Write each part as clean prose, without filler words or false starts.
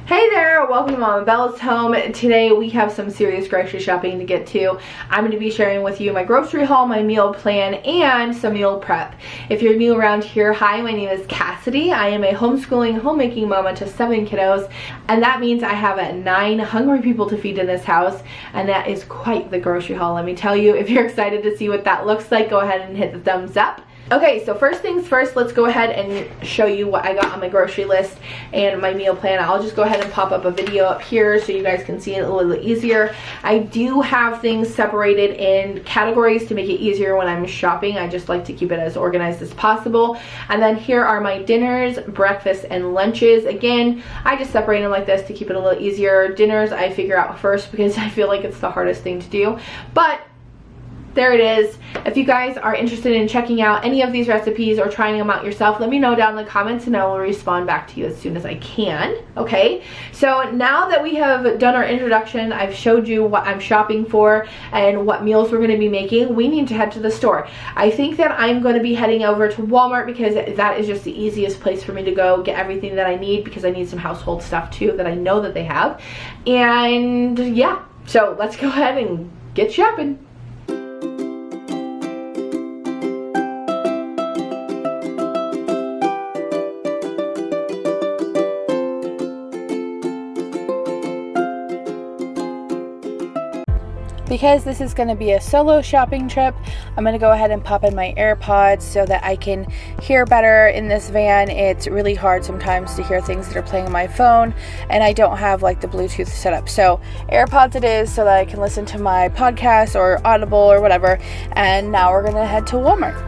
Hey there, welcome to Mama Bella's home. Today we have some serious grocery shopping to get to. I'm going to be sharing with you my grocery haul, my meal plan, and some meal prep. If you're new around here, hi, my name is Cassidy. I am a homeschooling, homemaking mama to 7 kiddos, and that means I have 9 hungry people to feed in this house, and that is quite the grocery haul, let me tell you. If you're excited to see what that looks like, go ahead and hit the thumbs up. Okay, so first things first, let's go ahead and show you what I got on my grocery list and my meal plan. I'll just go ahead and pop up a video up here so you guys can see it a little easier. I do have things separated in categories to make it easier when I'm shopping. I just like to keep it as organized as possible. And then here are my dinners, breakfast, and lunches. Again, I just separate them like this to keep it a little easier. Dinners I figure out first because I feel like it's the hardest thing to do. But there it is. If you guys are interested in checking out any of these recipes or trying them out yourself, let me know down in the comments and I will respond back to you as soon as I can. Okay, so now that we have done our introduction, I've showed you what I'm shopping for and what meals we're going to be making, we need to head to the store. I think that I'm going to be heading over to Walmart because that is just the easiest place for me to go get everything that I need, because I need some household stuff too that I know that they have. And yeah, so let's go ahead and get shopping. Because this is going to be a solo shopping trip, I'm going to go ahead and pop in my AirPods so that I can hear better in this van. It's really hard sometimes to hear things that are playing on my phone, and I don't have like the Bluetooth set up. So AirPods it is, so that I can listen to my podcast or Audible or whatever. And now we're going to head to Walmart.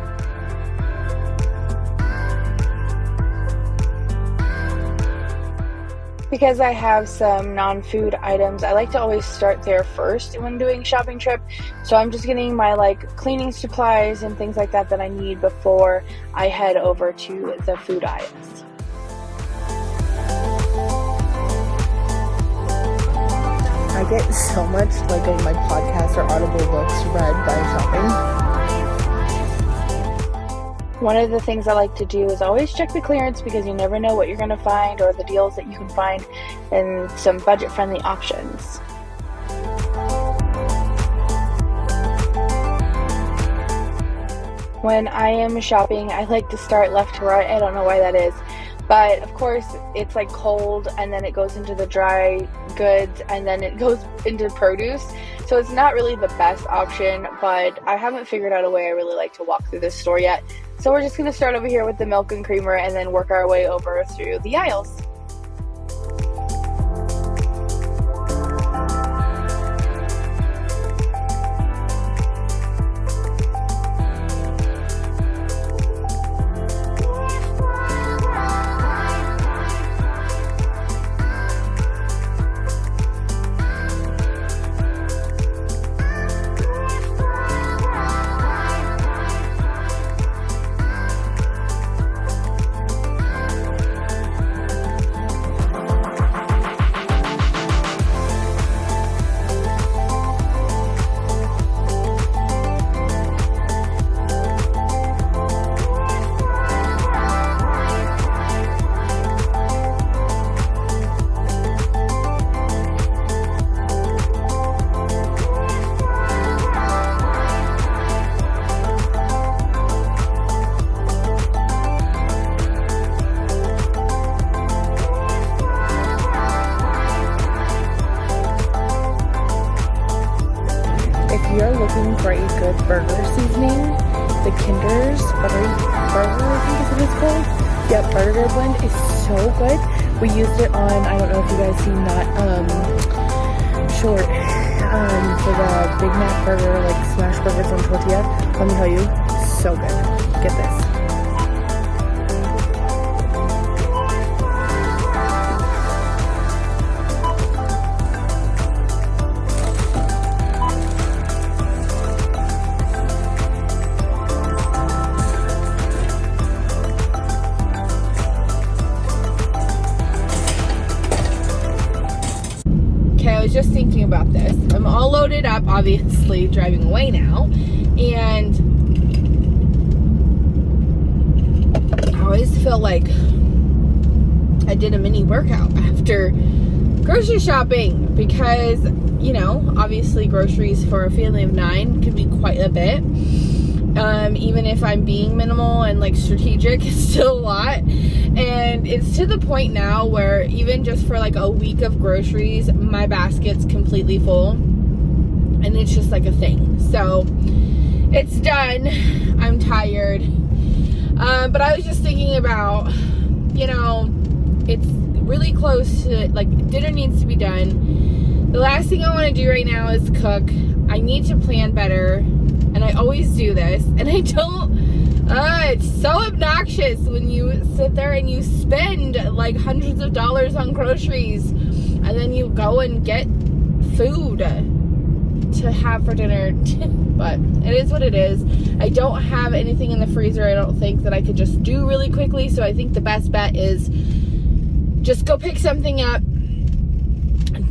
Because I have some non-food items, I like to always start there first when doing shopping trip. So I'm just getting my cleaning supplies and things like that that I need before I head over to the food aisles. I get so much of my podcast or Audible books read by shopping. One of the things I like to do is always check the clearance, because you never know what you're going to find or the deals that you can find and some budget-friendly options. When I am shopping, I like to start left to right. I don't know why that is. But of course, it's cold, and then it goes into the dry goods, and then it goes into produce. So it's not really the best option, but I haven't figured out a way I really like to walk through this store yet. So we're just going to start over here with the milk and creamer and then work our way over through the aisles. If you're looking for a good burger seasoning, the Kinder's Buttery Burger, I think is what it's called. Yep, Burger Blend is so good. We used it on, I don't know if you guys seen that short for the Big Mac burger, smash burgers on tortilla. Let me tell you, so good. Get this. I was just thinking about this. I'm all loaded up, obviously driving away now, and I always feel like I did a mini workout after grocery shopping because, you know, obviously groceries for a family of 9 can be quite a bit. Even if I'm being minimal and like strategic, it's still a lot. And it's to the point now where even just for like a week of groceries, my basket's completely full. And it's just like a thing. So it's done. I'm tired. But I was just thinking about, you know, it's really close to, like, dinner needs to be done. The last thing I want to do right now is cook. I need to plan better. And I always do this. And I don't, it's so obnoxious when you sit there and you spend like hundreds of dollars on groceries. And then you go and get food to have for dinner. But it is what it is. I don't have anything in the freezer, I don't think, that I could just do really quickly. So I think the best bet is just go pick something up,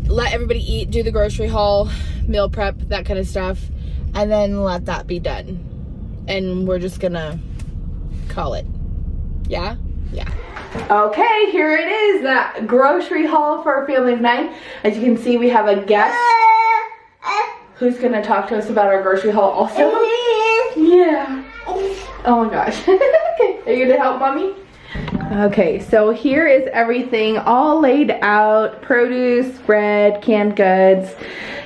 let everybody eat, do the grocery haul, meal prep, that kind of stuff, and then let that be done. And we're just gonna call it. Yeah? Yeah. Okay, here it is, that grocery haul for a family of 9. As you can see, we have a guest who's gonna talk to us about our grocery haul also. Yeah. Oh my gosh. Okay, are you gonna help mommy? Okay, so here is everything all laid out. Produce, bread, canned goods,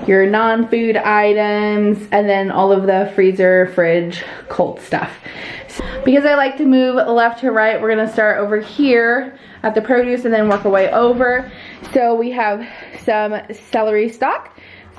your non-food items, and then all of the freezer, fridge, cold stuff. Because I like to move left to right, we're gonna start over here at the produce and then work our way over. So we have some celery stalk,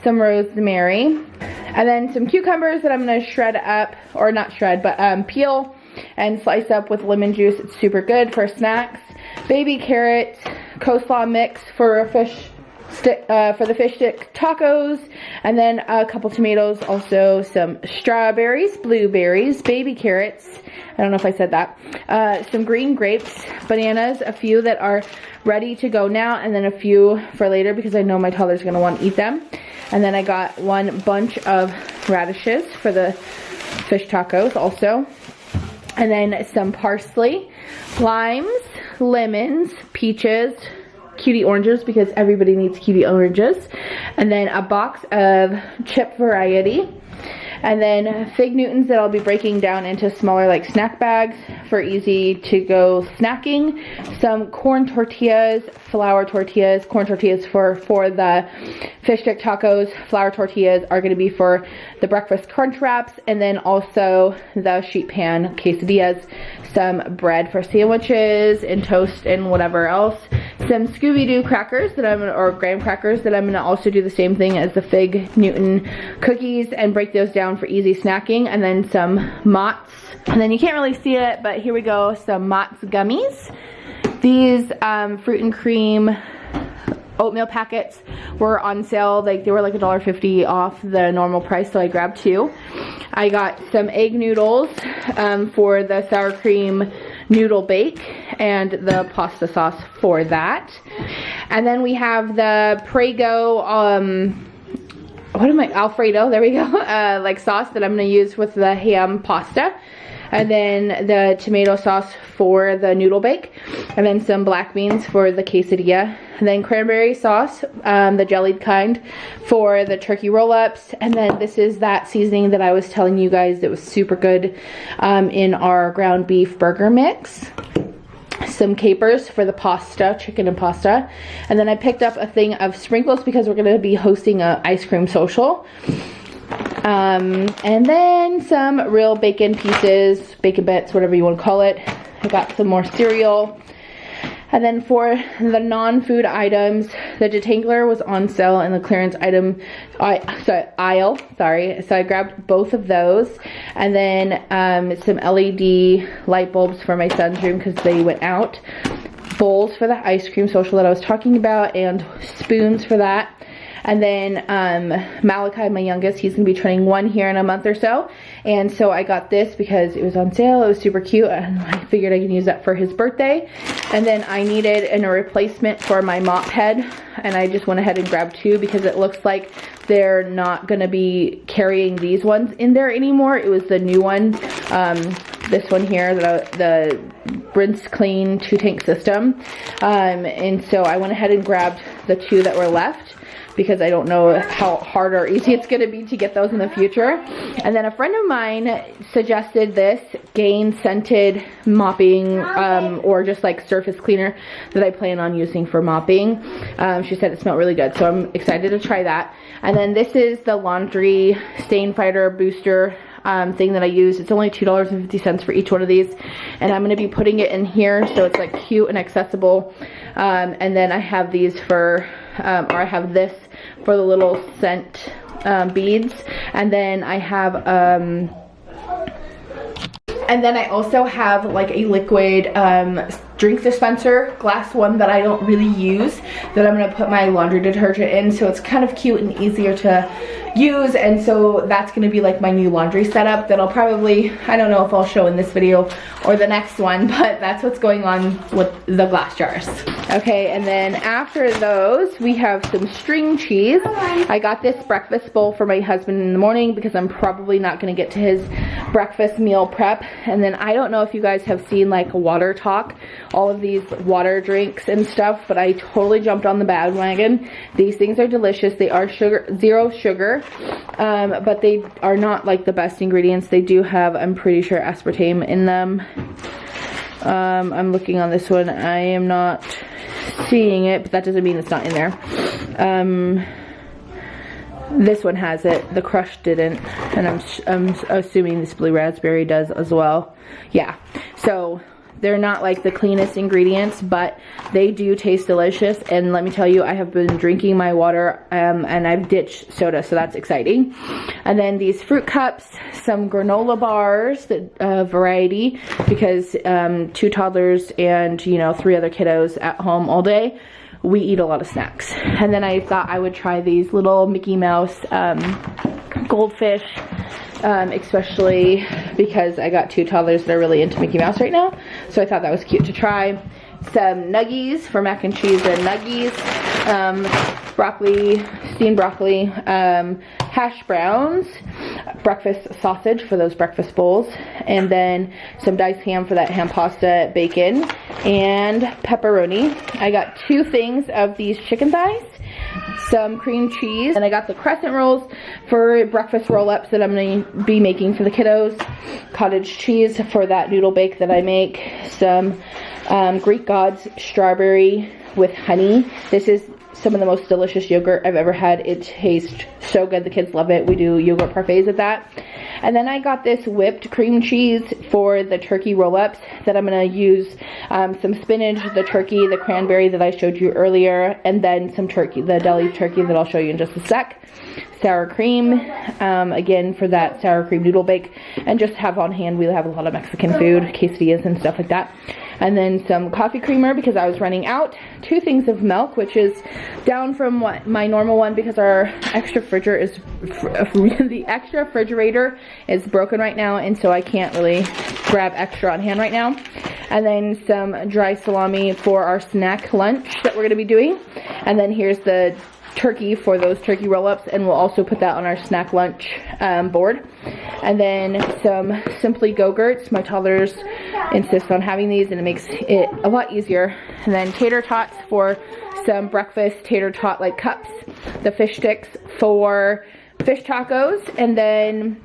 some rosemary, and then some cucumbers that I'm gonna shred up, or not shred, but peel and slice up with lemon juice. It's super good for snacks. Baby carrots, coleslaw mix for a fish stick, for the fish stick tacos, and then a couple tomatoes, also some strawberries, blueberries, baby carrots, I don't know if I said that, some green grapes, bananas, a few that are ready to go now, and then a few for later because I know my toddler's gonna want to eat them. And then I got one bunch of radishes for the fish tacos also. And then some parsley, limes, lemons, peaches, cutie oranges because everybody needs cutie oranges. And then a box of chip variety. And then fig Newtons that I'll be breaking down into smaller like snack bags for easy to go snacking. Some corn tortillas, flour tortillas, corn tortillas for the fish stick tacos. Flour tortillas are going to be for the breakfast crunch wraps. And then also the sheet pan quesadillas. Some bread for sandwiches and toast and whatever else. Some Scooby-Doo crackers that I'm gonna, or graham crackers that I'm gonna also do the same thing as the fig Newton cookies and break those down for easy snacking. And then some Mott's, and then you can't really see it, but here we go, some Mott's gummies. These fruit and cream oatmeal packets were on sale. Like they were like $1.50 off the normal price, so I grabbed 2. I got some egg noodles for the sour cream noodle bake and the pasta sauce for that. And then we have the Prego Alfredo, there we go, like sauce that I'm gonna use with the ham pasta. And then the tomato sauce for the noodle bake. And then some black beans for the quesadilla. And then cranberry sauce, the jellied kind, for the turkey roll-ups. And then this is that seasoning that I was telling you guys that was super good in our ground beef burger mix. Some capers for the pasta, chicken and pasta. And then I picked up a thing of sprinkles because we're going to be hosting an ice cream social. And then some real bacon pieces, bacon bits, whatever you want to call it. I got some more cereal. And then for the non-food items, the detangler was on sale in the clearance item aisle. Sorry, so I grabbed both of those. And then some LED light bulbs for my son's room because they went out. Bowls for the ice cream social that I was talking about, and spoons for that. And then Malachi, my youngest, he's going to be turning 1 here in a month or so. And so I got this because it was on sale. It was super cute. And I figured I can use that for his birthday. And then I needed a replacement for my mop head. And I just went ahead and grabbed 2 because it looks like they're not going to be carrying these ones in there anymore. It was the new one. This one here, the rinse clean 2-tank system. And so I went ahead and grabbed the 2 that were left, because I don't know how hard or easy it's going to be to get those in the future. And then a friend of mine suggested this Gain scented mopping or just like surface cleaner that I plan on using for mopping. She said it smelled really good, so I'm excited to try that. And then this is the laundry stain fighter booster thing that I use. It's only $2.50 for each one of these, and I'm going to be putting it in here so it's like cute and accessible. And then I have these for or I have this for the little scent beads, and then I have and then I also have like a liquid drink dispenser, glass one that I don't really use, that I'm gonna put my laundry detergent in, so it's kind of cute and easier to use. And so that's gonna be like my new laundry setup that I'll probably, I don't know if I'll show in this video or the next one, but that's what's going on with the glass jars. Okay, and then after those, we have some string cheese. I got this breakfast bowl for my husband in the morning because I'm probably not gonna get to his breakfast meal prep. And then I don't know if you guys have seen like Water Talk, all of these water drinks and stuff, but I totally jumped on the bandwagon. These things are delicious. They are zero sugar, but they are not like the best ingredients. They do have, I'm pretty sure, aspartame in them. I'm looking on this one. I am not seeing it, but that doesn't mean it's not in there. This one has it. The Crush didn't, and I'm assuming this Blue Raspberry does as well. Yeah, so they're not like the cleanest ingredients, but they do taste delicious. And let me tell you, I have been drinking my water and I've ditched soda, so that's exciting. And then these fruit cups, some granola bars, variety, because 2 toddlers and 3 other kiddos at home all day, we eat a lot of snacks. And then I thought I would try these little Mickey Mouse goldfish, especially because I got 2 toddlers that are really into Mickey Mouse right now, so I thought that was cute to try. Some nuggies for mac and cheese and nuggies, broccoli, steamed broccoli, hash browns, breakfast sausage for those breakfast bowls, and then some diced ham for that ham pasta, bacon, and pepperoni. I got 2 things of these chicken thighs, some cream cheese, and I got the crescent rolls for breakfast roll-ups that I'm going to be making for the kiddos, cottage cheese for that noodle bake that I make, some Greek Gods strawberry with honey. This is some of the most delicious yogurt I've ever had. It tastes so good. The kids love it. We do yogurt parfaits with that. And then I got this whipped cream cheese for the turkey roll-ups that I'm going to use some spinach, the turkey, the cranberry that I showed you earlier, and then some turkey, the deli turkey that I'll show you in just a sec. Sour cream, again for that sour cream noodle bake, and just have on hand, we have a lot of Mexican food, quesadillas and stuff like that. And then some coffee creamer because I was running out. 2 things of milk, which is down from what my normal one because our extra refrigerator is the extra refrigerator is broken right now, and so I can't really grab extra on hand right now. And then some dry salami for our snack lunch that we're going to be doing. And then here's the turkey for those turkey roll-ups, and we'll also put that on our snack lunch board. And then some Simply Go-Gurts. My toddlers insist on having these, and it makes it a lot easier. And then tater tots for some breakfast tater tot like cups, the fish sticks for fish tacos, and then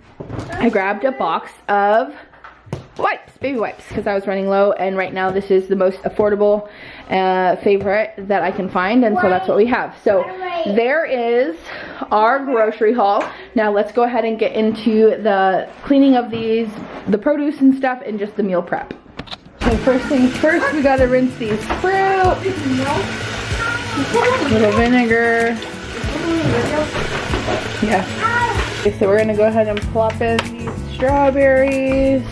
I grabbed a box of wipes, baby wipes, because I was running low, and right now this is the most affordable favorite that I can find, and so that's what we have. So there is our grocery haul. Now let's go ahead and get into the cleaning of these, the produce and stuff, and just the meal prep. So first things first, we gotta rinse these fruit. Little vinegar. Yeah. Okay, so we're gonna go ahead and plop in these strawberries.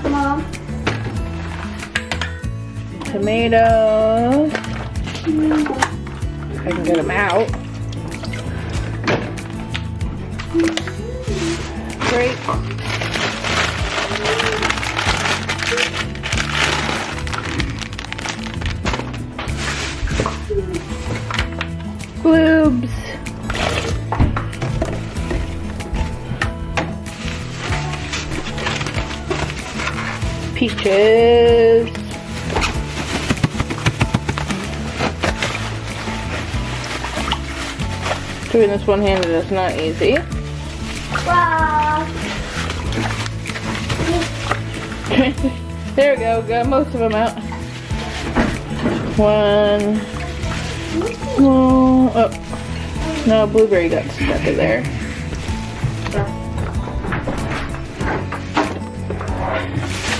Mom. Tomatoes. If I can get them out. Grapes. Globes. Peaches. Doing this one-handed is not easy. Wow. There we go. Got most of them out. One. Oh, no, blueberry got stuck in there.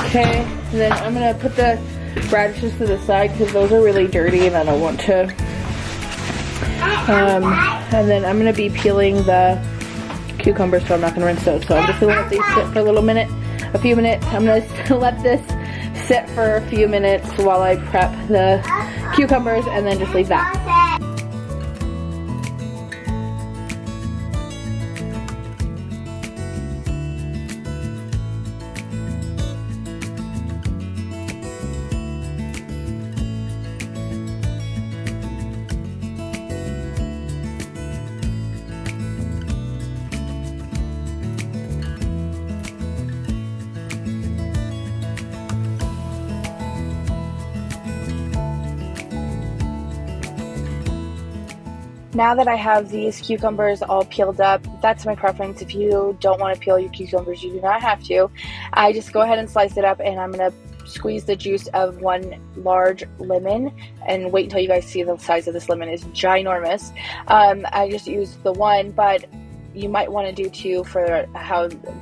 Okay, then I'm gonna put the radishes to the side because those are really dirty and I don't want to. And then I'm gonna be peeling the cucumbers, so I'm not gonna rinse those. So I'm just gonna let these sit for a few minutes. I'm gonna let this sit for a few minutes while I prep the cucumbers and then just leave that. Now that I have these cucumbers all peeled up, that's my preference. If you don't want to peel your cucumbers, you do not have to. I just go ahead and slice it up, and I'm going to squeeze the juice of one large lemon, and wait until you guys see the size of this lemon. Is ginormous. I just used the one, but you might want to do two for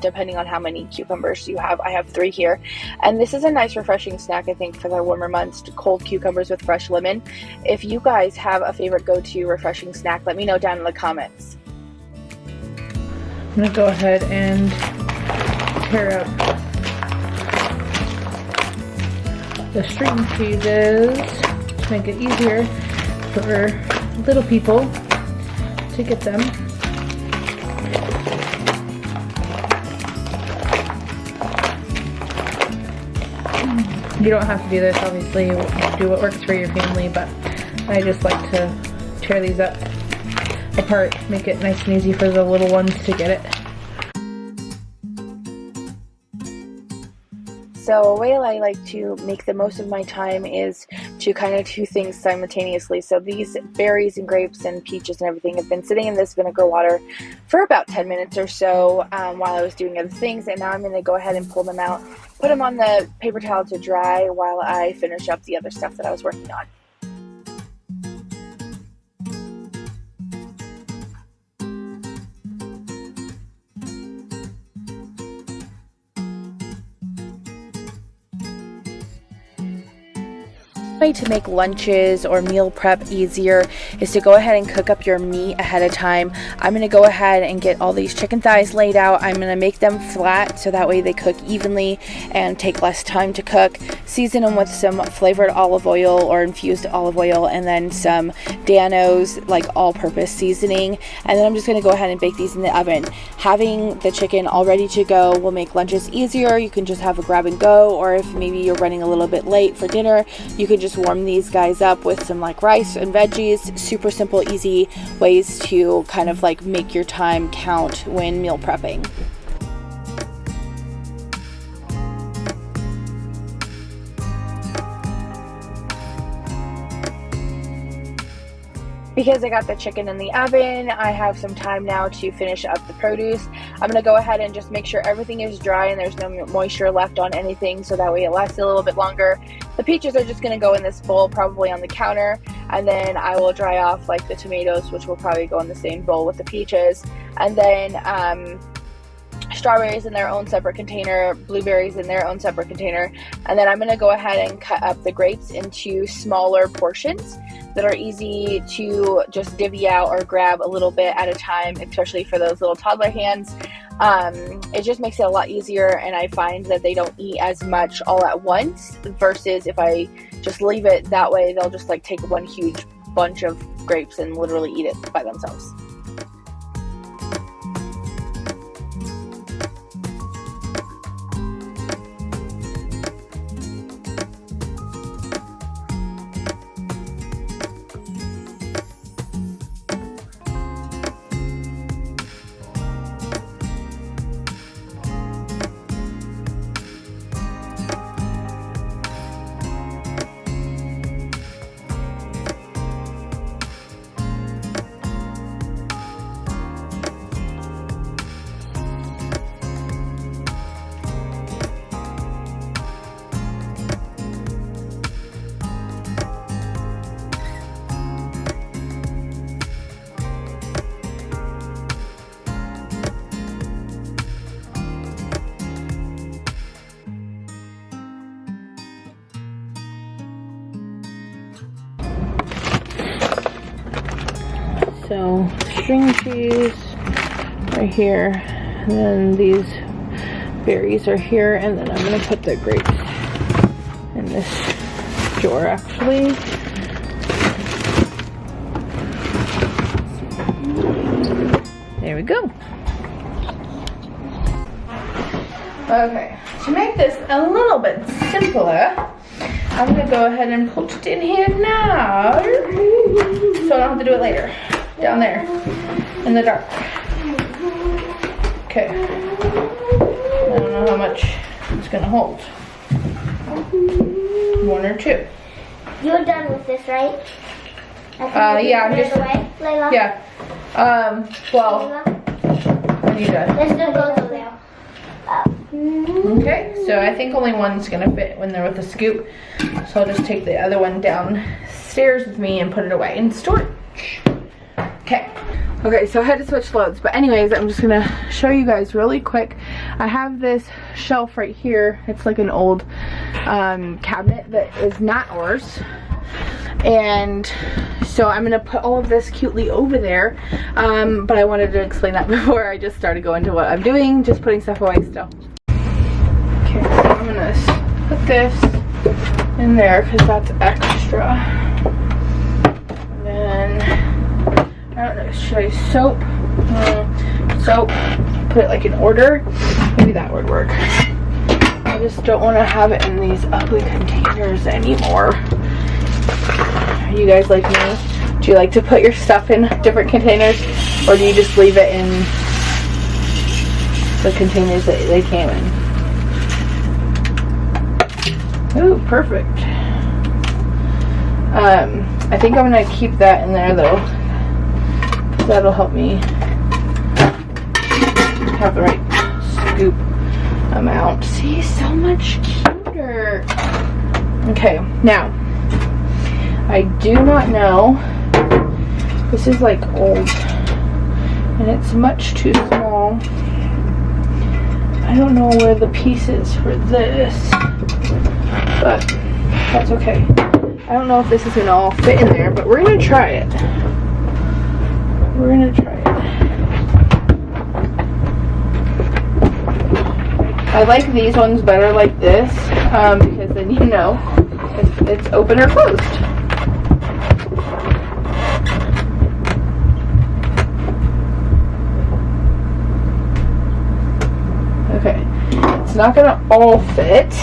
depending on how many cucumbers you have. I have 3 here, and this is a nice refreshing snack, I think, for the warmer months. Cold cucumbers with fresh lemon. If you guys have a favorite go-to refreshing snack, let me know down in the comments. I'm gonna go ahead and tear up the string cheeses to make it easier for little people to get them. You don't have to do this, obviously. Do what works for your family, but I just like to tear these up apart, make it nice and easy for the little ones to get it. So a way I like to make the most of my time is to kind of do things simultaneously. So these berries and grapes and peaches and everything have been sitting in this vinegar water for about 10 minutes or so while I was doing other things, and now I'm going to go ahead and pull them out, put them on the paper towel to dry while I finish up the other stuff that I was working on. Way to make lunches or meal prep easier is to go ahead and cook up your meat ahead of time. I'm going to go ahead and get all these chicken thighs laid out. I'm going to make them flat so that way they cook evenly and take less time to cook. Season them with some flavored olive oil or infused olive oil, and then some Dano's like all-purpose seasoning, and then I'm just going to go ahead and bake these in the oven. Having the chicken all ready to go will make lunches easier. You can just have a grab and go, or if maybe you're running a little bit late for dinner, you can just warm these guys up with some like rice and veggies. Super simple, easy ways to kind of like make your time count when meal prepping. Because I got the chicken in the oven, I have some time now to finish up the produce. I'm going to go ahead and just make sure everything is dry and there's no moisture left on anything, so that way it lasts a little bit longer. The peaches are just going to go in this bowl, probably on the counter, and then I will dry off like the tomatoes, which will probably go in the same bowl with the peaches. And then strawberries in their own separate container, blueberries in their own separate container, and then I'm going to go ahead and cut up the grapes into smaller portions that are easy to just divvy out or grab a little bit at a time, especially for those little toddler hands. It just makes it a lot easier, and I find that they don't eat as much all at once versus if I just leave it that way, they'll just like take one huge bunch of grapes and literally eat it by themselves. So string cheese right here, and then these berries are here, and then I'm gonna put the grapes in this drawer actually. There we go. Okay, to make this a little bit simpler, I'm gonna go ahead and put it in here now, so I don't have to do it later. Down there, in the dark. Okay. I don't know how much it's gonna hold. 1 or 2. You're done with this, right? Yeah, I'm just. Away, Layla? Yeah. Well, Layla? when you done? There's no goes over there. Okay, so I think only one's gonna fit when they're with the scoop. So I'll just take the other one downstairs with me and put it away in storage. Okay. Okay, so I had to switch loads, but anyways, I'm just gonna show you guys really quick. I have this shelf right here. It's like an old cabinet that is not ours. And so I'm gonna put all of this cutely over there, but I wanted to explain that before I just started going to what I'm doing, just putting stuff away still. Okay, so I'm gonna put this in there because that's extra. And then, I don't know, should I soap? Soap, put it like in order. Maybe that would work. I just don't want to have it in these ugly containers anymore. Are you guys like me? Do you like to put your stuff in different containers, or do you just leave it in the containers that they came in? Ooh, perfect. I think I'm gonna keep that in there though. That'll help me have the right scoop amount. See, so much cuter. Okay, now I do not know. This is like old and it's much too small. I don't know where the piece is for this, but that's okay. I don't know if this is gonna all fit in there, but we're gonna try it. We're gonna try it. I like these ones better like this, because then you know if it's open or closed. Okay, it's not gonna all fit,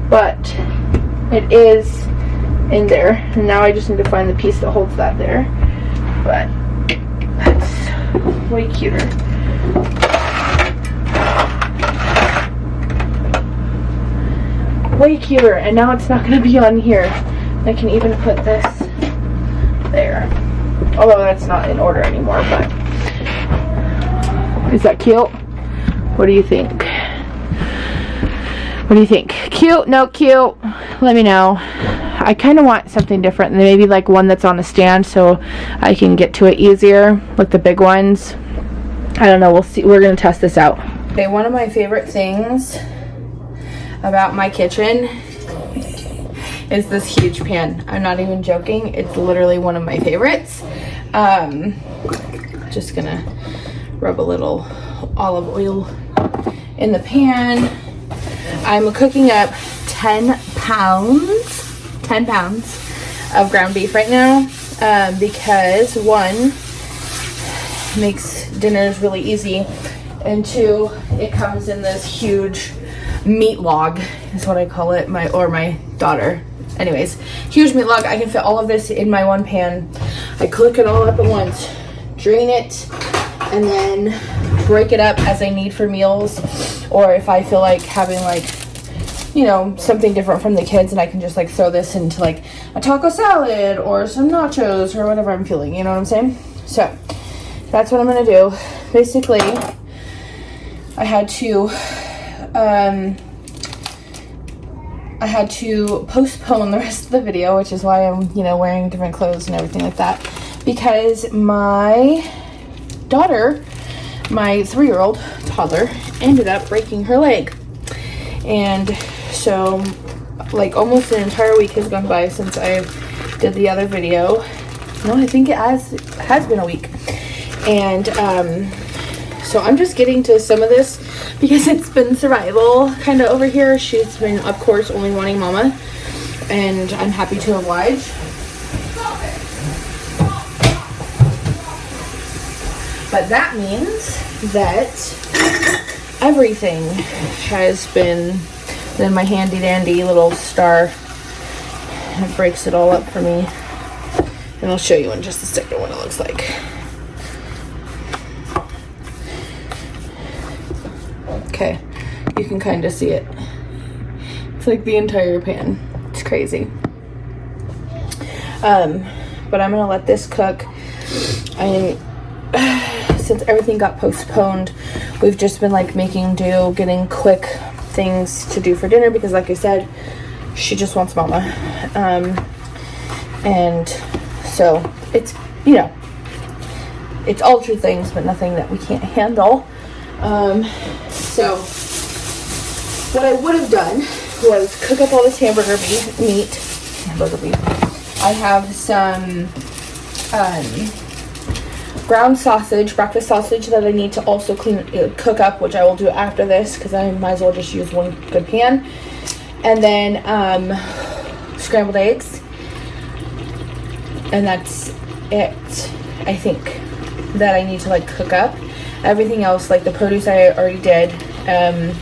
but it is in there. And now I just need to find the piece that holds that there. But that's way cuter. Way cuter, and now it's not going to be on here. I can even put this there. Although that's not in order anymore, but is that cute? What do you think? What do you think? Cute? No cute? Let me know. I kind of want something different, maybe like one that's on a stand so I can get to it easier, like the big ones. I don't know, we'll see. We're gonna test this out. Okay, one of my favorite things about my kitchen is this huge pan. I'm not even joking, it's literally one of my favorites. Just gonna rub a little olive oil in the pan. I'm cooking up 10 pounds of ground beef right now, because 1, makes dinners really easy, and 2, it comes in this huge meat log, is what I call it, my daughter. Anyways, huge meat log. I can fit all of this in my one pan. I cook it all up at once, drain it, and then break it up as I need for meals, or if I feel like having like, you know, something different from the kids, and I can just like throw this into like a taco salad or some nachos or whatever I'm feeling, you know what I'm saying? So that's what I'm gonna do. Basically, I had to postpone the rest of the video, which is why I'm, you know, wearing different clothes and everything like that, because my daughter, my 3-year-old toddler, ended up breaking her leg. And so like almost an entire week has gone by since I did the other video, No, I think it has been a week. And so I'm just getting to some of this because it's been survival kind of over here. She's been, of course, only wanting mama, and I'm happy to oblige. But that means that everything has been, then my handy dandy little star, it breaks it all up for me. And I'll show you in just a second what it looks like. Okay, you can kind of see it. It's like the entire pan. It's crazy. But I'm gonna let this cook. Since everything got postponed, we've just been like making do, getting quick things to do for dinner because, like I said, she just wants mama. And so it's, you know, it's all true things, but nothing that we can't handle. So what I would have done was cook up all this hamburger meat. I have some ground sausage, breakfast sausage that I need to also cook up, which I will do after this because I might as well just use one good pan. And then scrambled eggs, and that's it, I think, that I need to like cook up. Everything else, like the produce, I already did, and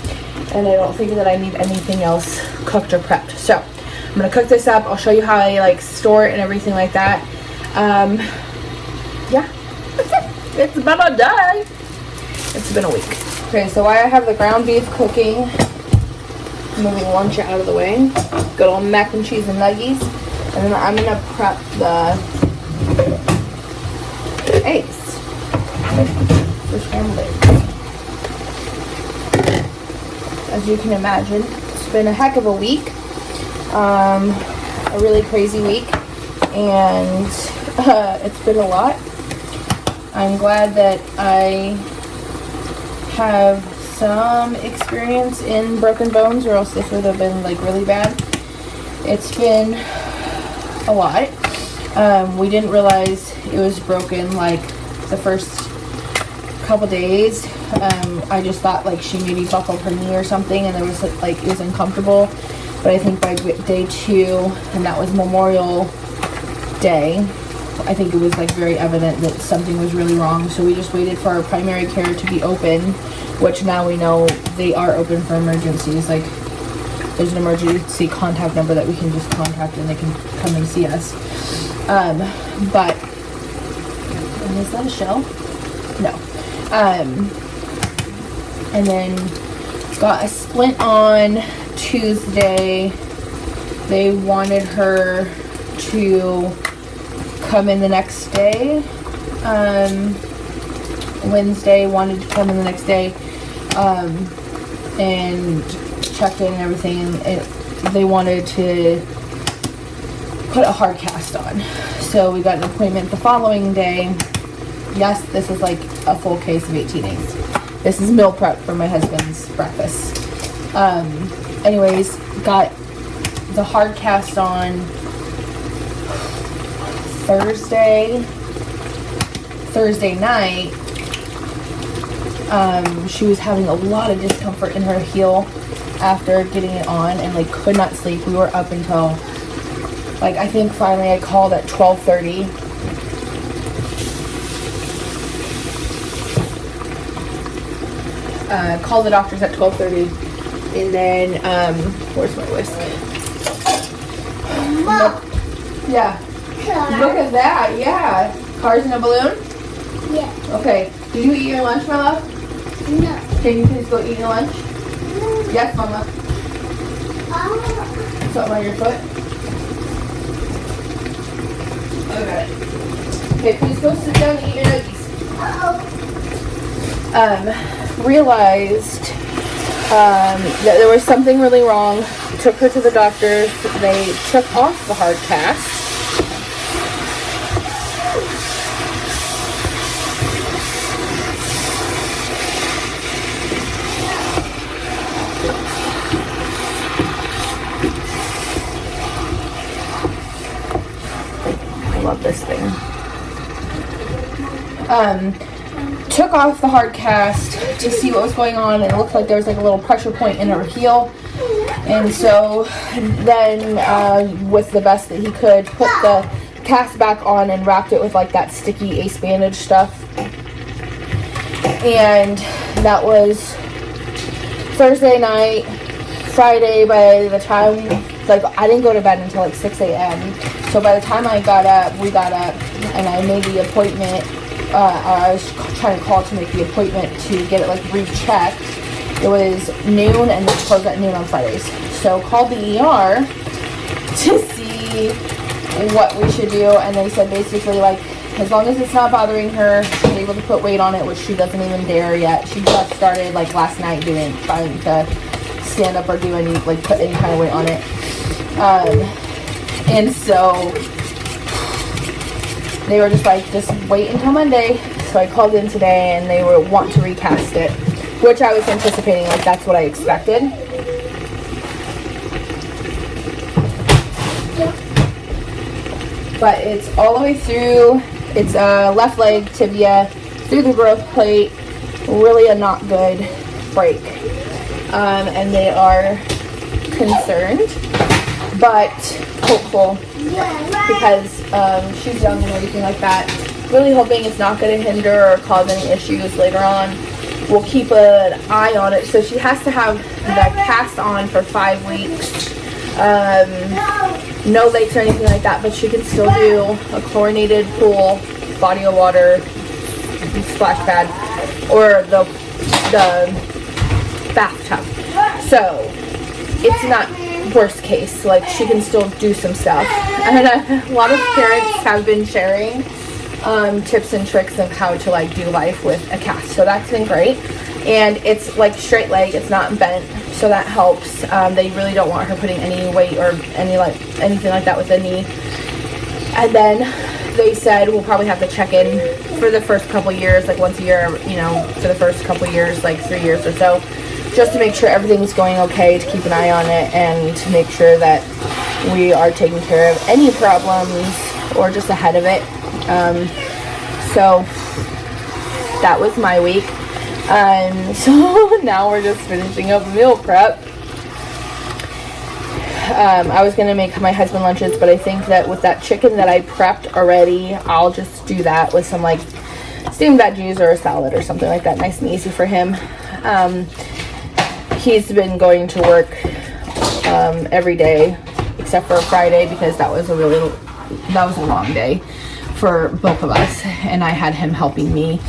I don't think that I need anything else cooked or prepped. So I'm gonna cook this up. I'll show you how I like store it and everything like that. Yeah, it's been a day. It's been a week. Okay, so while I have the ground beef cooking, moving lunch out of the way, good old mac and cheese and nuggies, and then I'm gonna prep the eggs. For scrambled eggs. As you can imagine, it's been a heck of a week, a really crazy week, and it's been a lot. I'm glad that I have some experience in broken bones, or else this would have been like really bad. It's been a lot. We didn't realize it was broken like the first couple days. I just thought like she maybe buckled her knee or something, and there was like it was uncomfortable. But I think by day 2, and that was Memorial Day, I think it was like very evident that something was really wrong. So we just waited for our primary care to be open, which now we know they are open for emergencies. Like there's an emergency contact number that we can just contact and they can come and see us. But is that a shell? No. And then got a splint on Tuesday. They wanted her to come in the next day. Wednesday wanted to come in the next day, and check in and everything. And they wanted to put a hard cast on. So we got an appointment the following day. Yes, this is like a full case of 18 eggs. This is meal prep for my husband's breakfast. Anyways, got the hard cast on Thursday night. She was having a lot of discomfort in her heel after getting it on, and like could not sleep. We were up until like, I think finally I called at 12:30. Called the doctors at 12:30, and then where's my whisk? Mom. Yeah. Car. Look at that. Yeah. Cars in a balloon? Yeah. Okay. Did you eat your lunch, my love? No. Can you please go eat your lunch? Yes, Mama. Something on your foot? Okay. Okay, please go sit down and eat your nuggies. Realized that there was something really wrong. Took her to the doctor. They took off the hard cast. love this thing. Took off the hard cast to see what was going on, and it looked like there was like a little pressure point in her heel. And so then with the best that he could, put the cast back on and wrapped it with like that sticky ace bandage stuff. And that was Thursday night. Friday, by the time, like, I didn't go to bed until like 6 a.m. So by the time we got up, and I made the appointment, I was trying to call to make the appointment to get it like rechecked. It was noon, and they closed at noon on Fridays. So called the ER to see what we should do, and they said basically like, as long as it's not bothering her, she's able to put weight on it, which she doesn't even dare yet. She just started like last night trying to stand up or do any, like, put any kind of weight on it. And so they were just like, just wait until Monday. So I called in today, and they were want to recast it, which I was anticipating, like that's what I expected. But it's all the way through. It's left leg tibia through the growth plate. Really a not good break. And they are concerned, but hopeful, because she's young and everything like that. Really hoping it's not going to hinder or cause any issues later on. We'll keep an eye on it. So she has to have the cast on for 5 weeks. No lakes or anything like that, but she can still do a chlorinated pool, body of water, splash pad, or the bathtub. So it's not worst case, like she can still do some stuff. And a lot of parents have been sharing tips and tricks of how to like do life with a cast, so that's been great. And it's like straight leg, it's not bent, so that helps. They really don't want her putting any weight or anything like that with the knee. And then they said we'll probably have to check in for the first couple years, like once a year, you know, for the first couple years, like 3 years or so, just to make sure everything's going okay, to keep an eye on it, and to make sure that we are taking care of any problems or just ahead of it. So that was my week. So now we're just finishing up meal prep. I was gonna make my husband lunches, but I think that with that chicken that I prepped already, I'll just do that with some like steamed veggies or a salad or something like that, nice and easy for him. He's been going to work every day except for Friday, because that was a long day for both of us, and I had him helping me.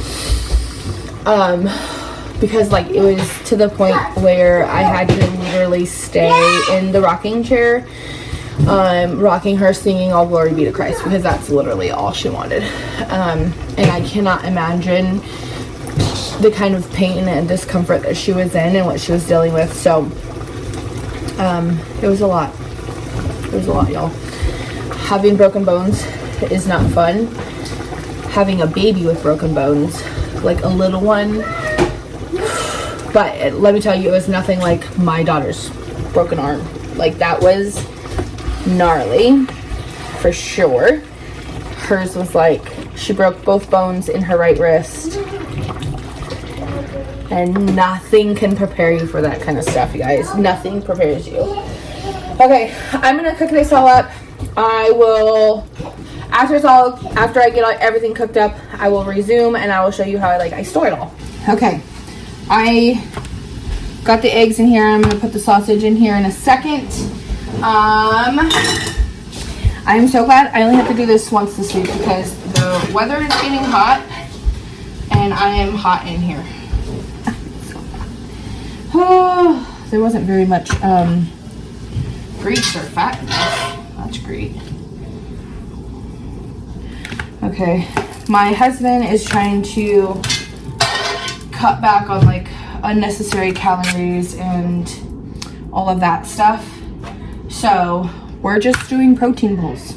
Because like it was to the point where I had to literally stay in the rocking chair, rocking her, singing "All Glory Be to Christ," because that's literally all she wanted. And I cannot imagine the kind of pain and discomfort that she was in and what she was dealing with. So it was a lot. It was a lot, y'all. Having broken bones is not fun. Having a baby with broken bones, like a little one. But let me tell you, it was nothing like my daughter's broken arm. Like, that was gnarly, for sure. Hers was like, she broke both bones in her right wrist. And nothing can prepare you for that kind of stuff, you guys. Nothing prepares you. Okay, I'm gonna cook this all up. I will, after I get everything cooked up, I will resume and I will show you how I store it all. Okay. I got the eggs in here. I'm going to put the sausage in here in a second. I'm so glad I only have to do this once this week, because the weather is getting hot and I am hot in here. Oh, there wasn't very much grease or fat in this. That's great. Okay, my husband is trying to cut back on like unnecessary calories and all of that stuff, so we're just doing protein bowls.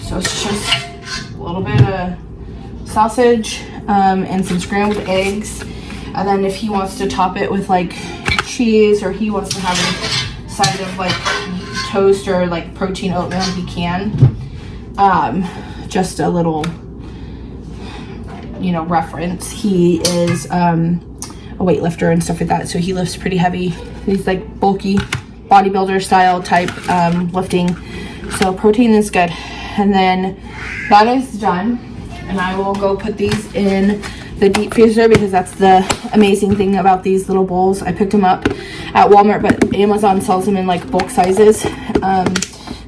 So it's just a little bit of sausage and some scrambled eggs, and then if he wants to top it with like cheese, or he wants to have a side of like toast or like protein oatmeal, he can. just a little, you know, reference. He is a weightlifter and stuff like that, so he lifts pretty heavy. He's like bulky, bodybuilder style type lifting. So protein is good. And then that is done, and I will go put these in the deep freezer because that's the amazing thing about these little bowls. I picked them up at Walmart, but Amazon sells them in like bulk sizes.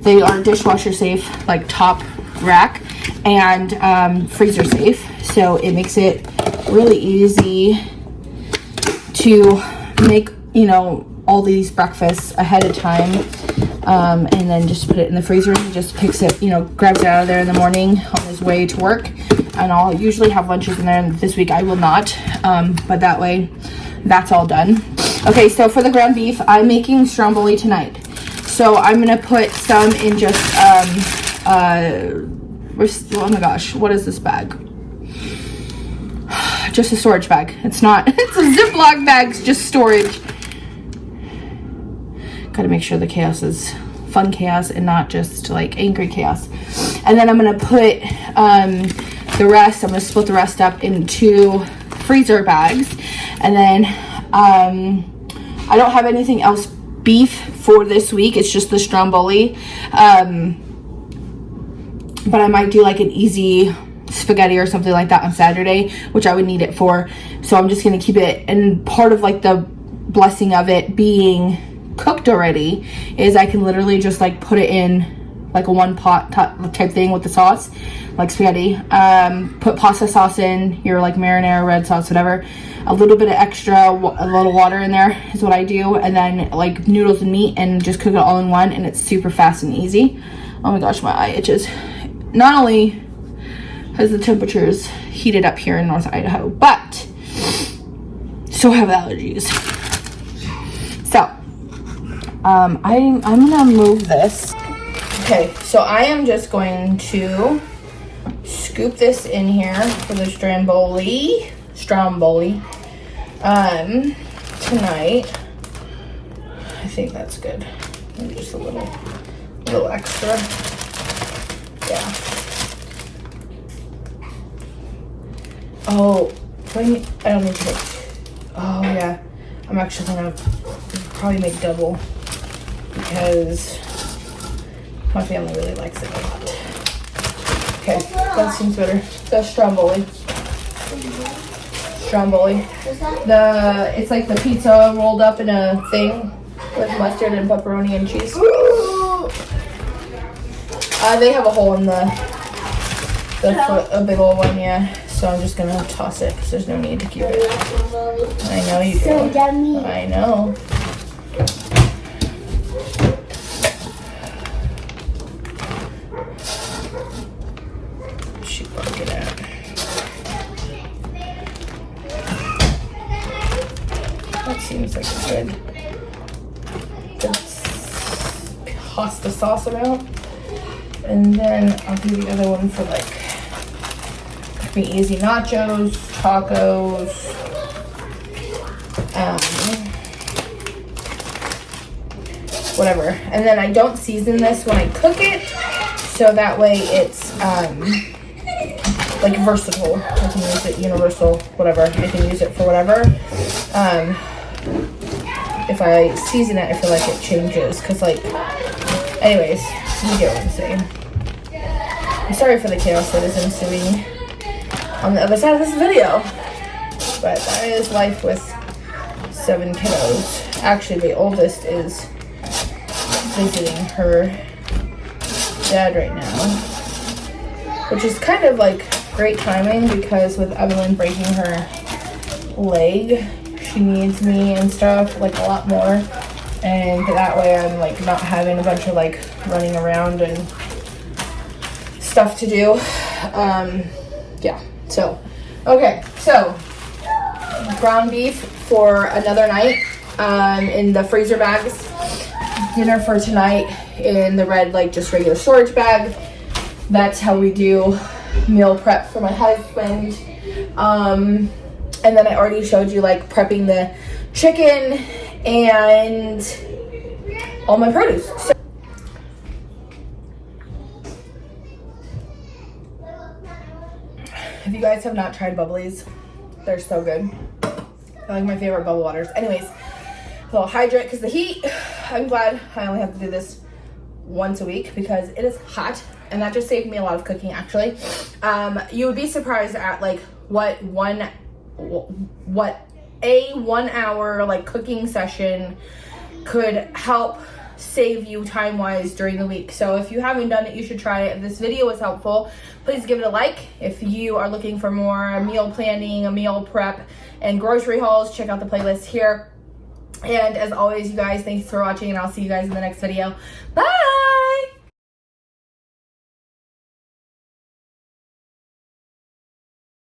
They are dishwasher safe, like top rack, and freezer safe, so it makes it really easy to make, you know, all these breakfasts ahead of time, and then just put it in the freezer. He just picks it, you know, grabs it out of there in the morning on his way to work, and I'll usually have lunches in there, and this week I will not, but that way that's all done. Okay, so for the ground beef, I'm making stromboli tonight, so I'm gonna put some in just oh my gosh, what is this bag? Just a storage bag. It's not, it's a Ziploc bag, it's just storage. Gotta make sure the chaos is fun chaos and not just like angry chaos. And then I'm gonna put the rest, I'm gonna split the rest up into freezer bags. And then I don't have anything else beef for this week, it's just the stromboli. But I might do like an easy spaghetti or something like that on Saturday, which I would need it for. So I'm just gonna keep it, and part of like the blessing of it being cooked already is I can literally just like put it in like a one pot type thing with the sauce, like spaghetti. Put pasta sauce in, your like marinara, red sauce, whatever. A little bit of extra, a little water in there is what I do, and then like noodles and meat, and just cook it all in one, and it's super fast and easy. Oh my gosh, my eye itches. Not only has the temperatures heated up here in North Idaho, but so have allergies. So I'm gonna move this. Okay, so I am just going to scoop this in here for the stromboli tonight. I think that's good. Maybe just a little extra. Yeah. Oh, I don't need to make. Oh yeah, I'm actually gonna probably make double because my family really likes it a lot. Okay, that seems better. The stromboli. It's like the pizza rolled up in a thing with mustard and pepperoni and cheese. They have a hole in the foot, a big old one, yeah. So I'm just gonna toss it because there's no need to keep it. I know you do. So yummy. I know. Shoot, I'll get out. That seems like a good pasta sauce amount. And then I'll do the other one for like me easy nachos, tacos, whatever. And then I don't season this when I cook it, so that way it's like versatile. I can use it universal, whatever. I can use it for whatever. If I season it, I feel like it changes, cause like, anyways, you get what I'm saying. I'm sorry for the chaos that is ensuing on the other side of this video, but that is life with 7 kiddos. Actually, the oldest is visiting her dad right now, which is kind of like great timing because with Evelyn breaking her leg, she needs me and stuff like a lot more, and that way I'm like not having a bunch of like running around and stuff to do. Yeah. So, okay, so ground beef for another night in the freezer bags. Dinner for tonight in the red, like just regular storage bag. That's how we do meal prep for my husband. And then I already showed you like prepping the chicken and all my produce. So If you guys have not tried Bubblies, they're so good. They're like my favorite bubble waters. Anyways, I'll hydrate because the heat. I'm glad I only have to do this once a week because it is hot, and that just saved me a lot of cooking actually. You would be surprised at like what a 1 hour like cooking session could help save you time wise during the week. So if you haven't done it, you should try it. If this video was helpful, please give it a like. If you are looking for more meal planning, a meal prep, and grocery hauls, check out the playlist here. And as always, you guys, thanks for watching, and I'll see you guys in the next video. Bye!